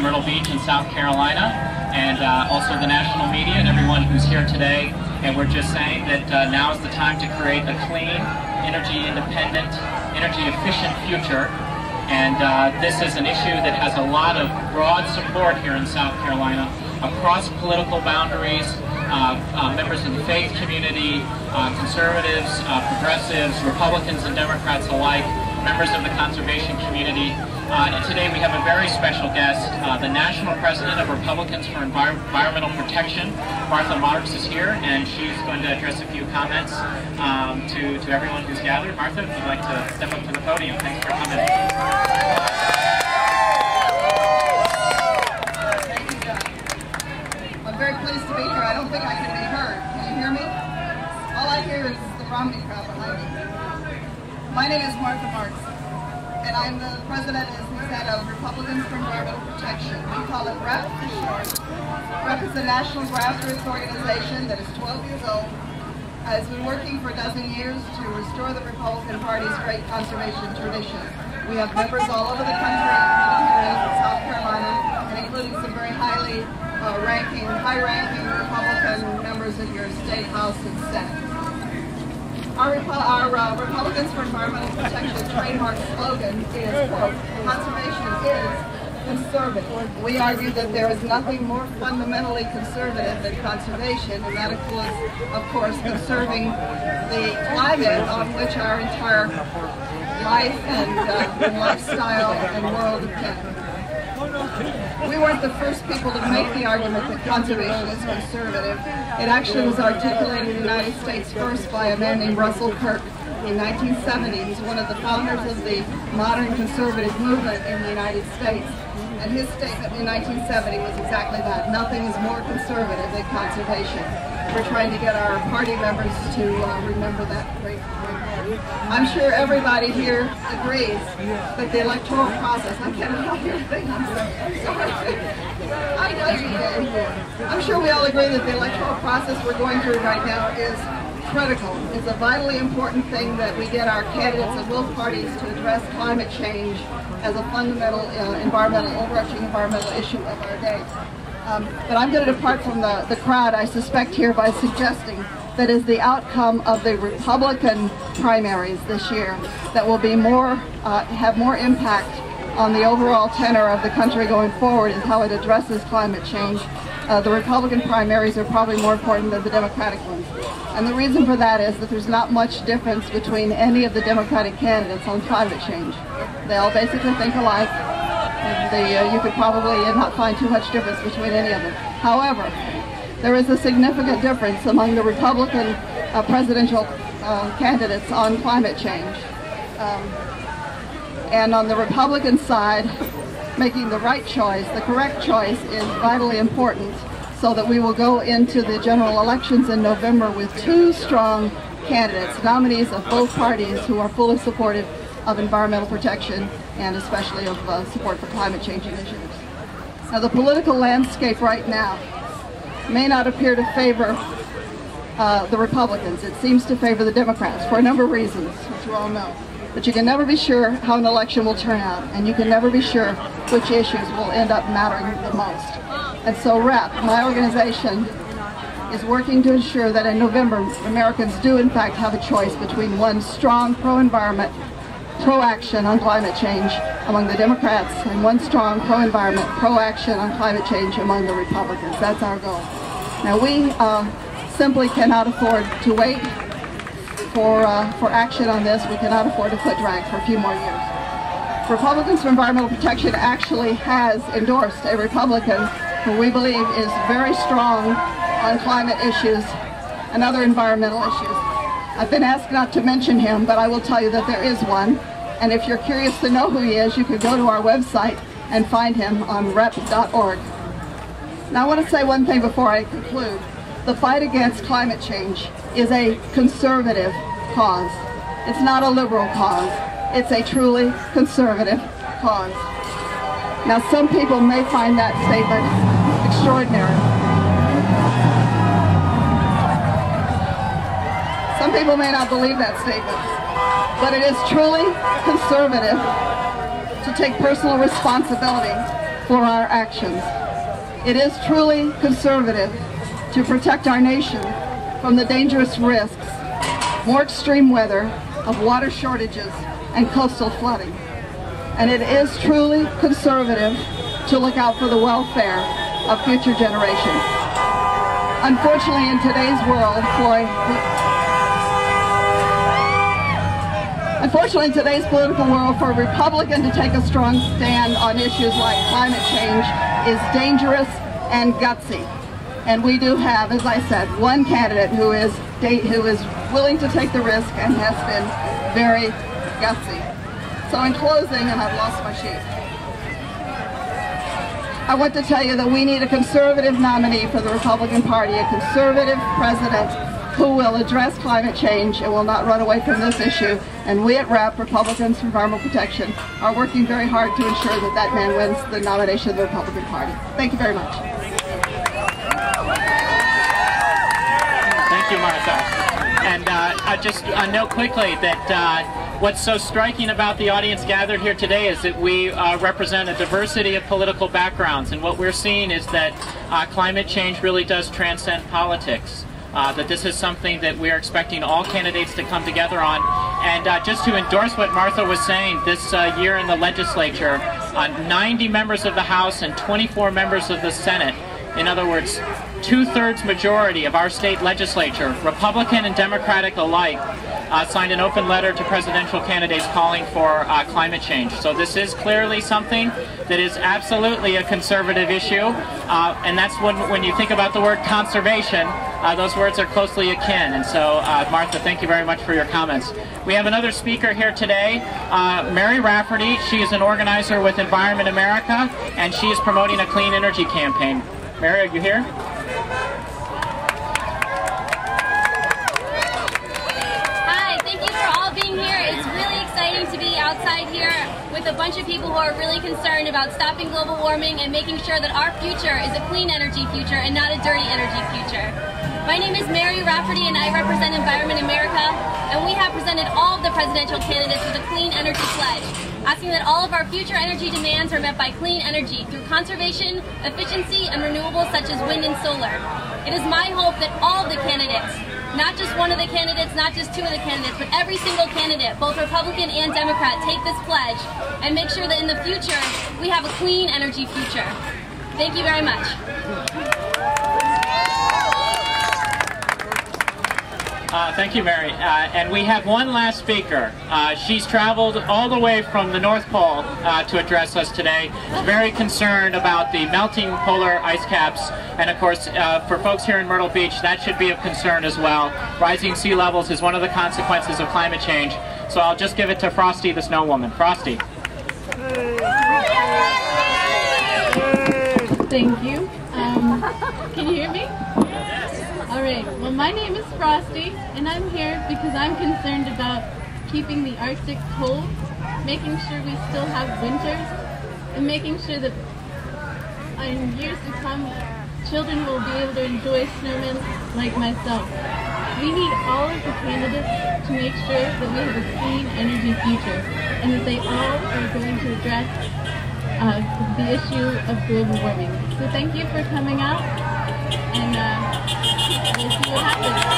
Myrtle Beach in South Carolina, and also the national media and everyone who's here today. And we're just saying that now is the time to create a clean, energy-independent, energy-efficient future. And this is an issue that has a lot of broad support here in South Carolina, across political boundaries, members of the faith community, conservatives, progressives, Republicans and Democrats alike, members of the conservation community. And today we have a very special guest, the National President of Republicans for Environmental Protection, Myrtle Beach, is here, and she's going to address a few comments to everyone who's gathered. Martha, if you'd like to step up to the podium, thanks for coming. Thank you, John. I'm very pleased to be here. I don't think I can be heard. Can you hear me? All I hear is the Romney crowd behind me. My name is Myrtle Beach, and I'm the president, as we said, of Republicans for Environmental Protection. We call it REP for short. REP is a national grassroots organization that is 12 years old, has been working for a dozen years to restore the Republican Party's great conservation tradition. We have members all over the country, including here in South Carolina, and including some very high-ranking Republican members of your state house and senate. Our Republicans for Environmental Protection trademark slogan is, quote, conservation is conservative. We argue that there is nothing more fundamentally conservative than conservation, and that includes, of course, conserving the climate on which our entire life and lifestyle and world depend. We weren't the first people to make the argument that conservation is conservative. It actually was articulated in the United States first by a man named Russell Kirk in 1970. He's one of the founders of the modern conservative movement in the United States. And his statement in 1970 was exactly that. Nothing is more conservative than conservation. We're trying to get our party members to remember that great word. I'm sure everybody here agrees that the electoral process, I can't help your thing, I'm sorry. I know you do. I'm sure we all agree that the electoral process we're going through right now is critical. It's a vitally important thing that we get our candidates of both parties to address climate change as a fundamental overarching environmental issue of our day. But I'm going to depart from the crowd, I suspect, here by suggesting that is the outcome of the Republican primaries this year that will be have more impact on the overall tenor of the country going forward is how it addresses climate change. The Republican primaries are probably more important than the Democratic ones. And the reason for that is that there's not much difference between any of the Democratic candidates on climate change. They all basically think alike. You could probably not find too much difference between any of them. However, there is a significant difference among the Republican presidential candidates on climate change. And on the Republican side, making the right choice, the correct choice, is vitally important so that we will go into the general elections in November with two strong candidates, nominees of both parties who are fully supportive of environmental protection and especially of support for climate change initiatives. Now, the political landscape right now may not appear to favor the Republicans. It seems to favor the Democrats for a number of reasons, which you all know. But you can never be sure how an election will turn out, and you can never be sure which issues will end up mattering the most. And so REP, my organization, is working to ensure that in November, Americans do in fact have a choice between one strong pro-environment, pro-action on climate change among the Democrats and one strong pro-environment, pro-action on climate change among the Republicans. That's our goal. Now, we simply cannot afford to wait for action on this. We cannot afford to foot drag for a few more years. Republicans for Environmental Protection actually has endorsed a Republican who we believe is very strong on climate issues and other environmental issues. I've been asked not to mention him, but I will tell you that there is one. And if you're curious to know who he is, you can go to our website and find him on rep.org. Now, I want to say one thing before I conclude. The fight against climate change is a conservative cause. It's not a liberal cause. It's a truly conservative cause. Now, some people may find that statement extraordinary. Some people may not believe that statement, but it is truly conservative to take personal responsibility for our actions. It is truly conservative to protect our nation from the dangerous risks, more extreme weather, of water shortages and coastal flooding. And it is truly conservative to look out for the welfare of future generations. Unfortunately, in today's world, Unfortunately, in today's political world, for a Republican to take a strong stand on issues like climate change is dangerous and gutsy. And we do have, as I said, one candidate who is willing to take the risk and has been very gutsy. So in closing, and I've lost my sheet, I want to tell you that we need a conservative nominee for the Republican Party, a conservative president who will address climate change and will not run away from this issue. And we at REP, Republicans for Environmental Protection, are working very hard to ensure that that man wins the nomination of the Republican Party. Thank you very much. Thank you, Martha. And just note quickly that what's so striking about the audience gathered here today is that we represent a diversity of political backgrounds. And what we're seeing is that climate change really does transcend politics. That this is something that we're expecting all candidates to come together on. And just to endorse what Martha was saying, this year in the legislature, 90 members of the House and 24 members of the Senate, in other words, 2/3 majority of our state legislature, Republican and Democratic alike, signed an open letter to presidential candidates calling for climate change. So this is clearly something that is absolutely a conservative issue, and that's when you think about the word conservation, those words are closely akin. And so, Martha, thank you very much for your comments. We have another speaker here today, Mary Rafferty. She is an organizer with Environment America, and she is promoting a clean energy campaign. Mary, are you here? To be outside here with a bunch of people who are really concerned about stopping global warming and making sure that our future is a clean energy future and not a dirty energy future. My name is Mary Rafferty and I represent Environment America, and we have presented all of the presidential candidates with a clean energy pledge, asking that all of our future energy demands are met by clean energy through conservation, efficiency, and renewables such as wind and solar. It is my hope that all of the candidates, not just one of the candidates, not just two of the candidates, but every single candidate, both Republican and Democrat, take this pledge and make sure that in the future we have a clean energy future. Thank you very much. Thank you, Mary. And we have one last speaker. She's traveled all the way from the North Pole to address us today. Very concerned about the melting polar ice caps. And of course, for folks here in Myrtle Beach, that should be of concern as well. Rising sea levels is one of the consequences of climate change. So I'll just give it to Frosty the Snow Woman. Frosty. Thank you. Can you hear me? Alright, well my name is Frosty, and I'm here because I'm concerned about keeping the Arctic cold, making sure we still have winters, and making sure that in years to come, children will be able to enjoy snowmen like myself. We need all of the candidates to make sure that we have a clean energy future, and that they all are going to address the issue of global warming. So thank you for coming out, and we'll see what happens.